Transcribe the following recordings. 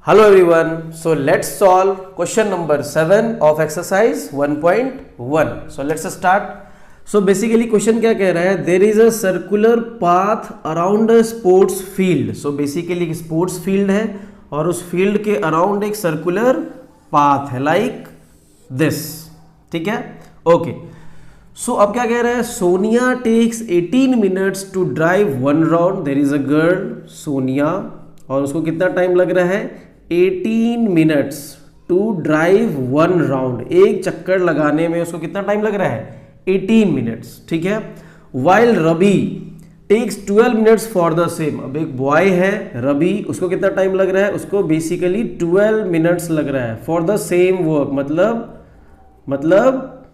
Hello everyone, so let's solve question number 7 of exercise 1.1. So let's start. So basically question क्या कह रहा है, there is a circular path around a sports field. So basically sports field है और उस field के around एक circular path है like this. ठीक है, okay. So अब क्या कह रहा है, Sonia takes 18 minutes to drive one round. There is a girl Sonia और उसको कितना टाइम लग रहा है, 18 minutes to drive one round, एक चक्कर लगाने में उसको कितना टाइम लग रहा है, 18 मिनट्स. ठीक है, while Ravi takes 12 minutes for the same. अब एक बॉय है रवि, उसको कितना टाइम लग रहा है, उसको बेसिकली 12 मिनट्स लग रहा है फॉर द सेम वर्क. मतलब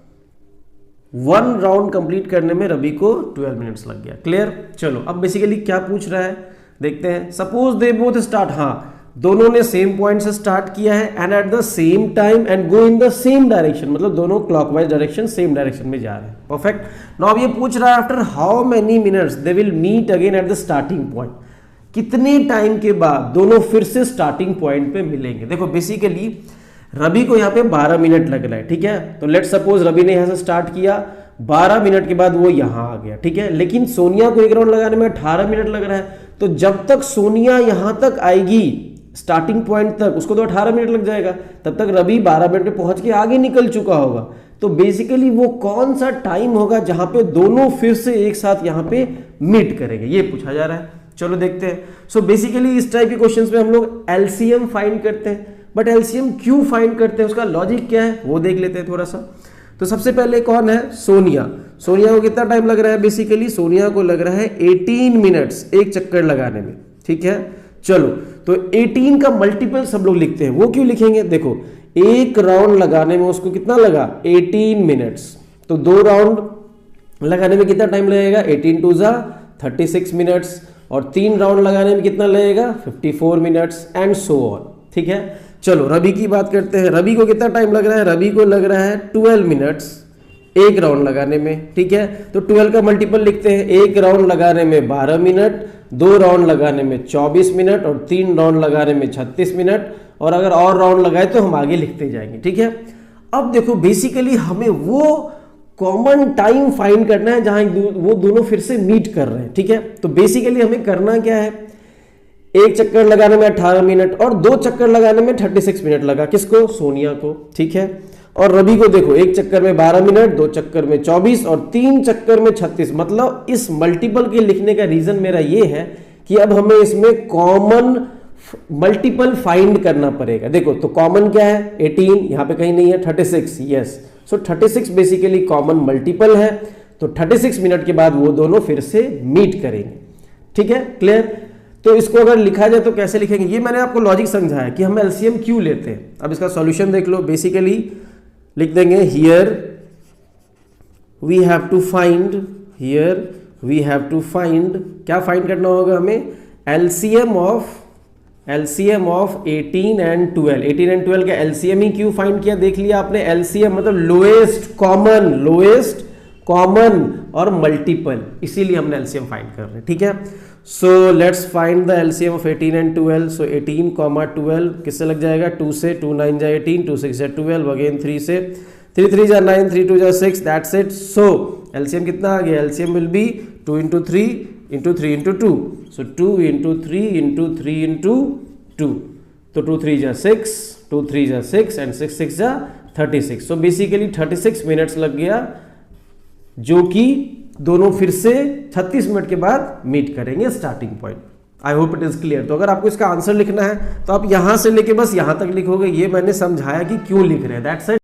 वन राउंड कंप्लीट करने में रवि को 12 मिनट्स लग गया. क्लियर. चलो अब बेसिकली क्या पूछ रहा है देखते हैं. सपोज दे बोथ स्टार्ट, हाँ दोनों ने सेम पॉइंट से स्टार्ट किया है and at the same time and go in the same direction, मतलब दोनों क्लॉकवाइज डायरेक्शन सेम डायरेक्शन में जा रहे हैं. परफेक्ट. नाउ ये पूछ रहा है after how many minutes they will meet again at the starting point, कितने टाइम के बाद दोनों फिर से स्टार्टिंग पॉइंट पे मिलेंगे. देखो बेसिकली रवि को यहाँ पे 12 मिनट लग रहा है. ठीक है, तो लेट सपोज रवि ने यहाँ से स्टार्ट किया, 12 मिनट के बाद वो यहाँ आ गया. ठीक है, लेकिन सोनिया को एक राउंड लगाने में 18 मिनट लग रहा है, तो जब तक सोनिया यहाँ तक आएगी स्टार्टिंग पॉइंट तक उसको तो 18 मिनट लग जाएगा, तब तक रवि 12 मिनट पे पहुंच के आगे निकल चुका होगा. तो बेसिकली वो कौन सा टाइम होगा जहां पे दोनों फिर से एक साथ यहां पे मीट करेंगे, ये पूछा जा रहा है. चलो देखते हैं. सो बेसिकली इस टाइप के क्वेश्चंस में हम लोग एलसीएम फाइंड करते हैं, बट एलसीएम क्यों फाइंड करते हैं, उसका लॉजिक क्या है वो देख लेते हैं थोड़ा सा. तो सबसे पहले कौन है, सोनिया. सोनिया को कितना टाइम लग रहा है, बेसिकली सोनिया को लग रहा है 18 मिनट्स एक चक्कर लगाने में. ठीक है, चलो तो 18 का मल्टीपल सब लोग लिखते हैं. वो क्यों लिखेंगे, देखो एक राउंड लगाने में उसको कितना लगा, 18 मिनट्स, तो 2 राउंड लगाने में कितना टाइम लगेगा, 18 टू जा 36 मिनट्स, और 3 राउंड लगाने में कितना लगेगा, 54 मिनट्स एंड सो ऑन. ठीक है, चलो रवि की बात करते हैं. रवि को कितना टाइम लग रहा है, रवि को लग रहा है 12 मिनट्स एक राउंड लगाने में. ठीक है, तो 12 का मल्टीपल लिखते हैं. एक राउंड लगाने में 12 मिनट, 2 राउंड लगाने में 24 मिनट, और 3 राउंड लगाने में 36 मिनट, और अगर और राउंड लगाए तो हम आगे लिखते जाएंगे. ठीक है, अब देखो बेसिकली हमें वो कॉमन टाइम फाइंड करना है जहां वो दोनों फिर से मीट कर रहे हैं. ठीक है, तो बेसिकली हमें करना क्या है, एक चक्कर लगाने में 18 मिनट और 2 चक्कर लगाने में 36 मिनट लगा, किसको, सोनिया को. ठीक है, और रवि को देखो एक चक्कर में 12 मिनट, 2 चक्कर में 24 और 3 चक्कर में 36. मतलब इस मल्टीपल के लिखने का रीजन मेरा ये है कि अब हमें इसमें कॉमन मल्टीपल फाइंड करना पड़ेगा. देखो तो कॉमन क्या है, 18 यहाँ पे कहीं नहीं है, 36. यस, सो 36 बेसिकली कॉमन मल्टीपल है, तो 36 मिनट के बाद वो दोनों फिर से मीट करेंगे. ठीक है, क्लियर. तो इसको अगर लिखा जाए तो कैसे लिखेंगे, ये मैंने आपको लॉजिक समझाया कि हम एलसीएम क्यों लेते हैं. अब इसका सॉल्यूशन देख लो. बेसिकली लिख देंगे here we have to find, here we have to find, क्या फाइंड करना होगा हमें, एलसीएम ऑफ 18 एंड 12. 18 एंड 12 का एलसीएम ही क्यों फाइंड किया, देख लिया आपने. एलसीएम मतलब लोएस्ट कॉमन और मल्टीपल, इसीलिए हमने एलसीएम फाइंड कर रहे हैं. ठीक है, so let's find the LCM of 18 and 12. सो 18, 12 किससे लग जाएगा, 2 से, 2 9 जा 18, 2 6 जा 12, अगेन 3 से, 3 3 जा 9, 3 2 जा 6, दैट्स इट. सो एलसीएम कितना आ गया, LCM will be 2 into 3 into 3 into 2. So 2 into 3 into 3 into 2, तो 2 3 जा 6, 2 3 जा 6 एंड 6 6 जा 36. सो बेसिकली 36 मिनट्स लग गया, जो कि दोनों फिर से 36 मिनट के बाद मीट करेंगे starting point. I hope it is clear. तो अगर आपको इसका आंसर लिखना है तो आप यहां से लेके बस यहां तक लिखोगे. ये मैंने समझाया कि क्यों लिख रहे हैं, दैट्स इट.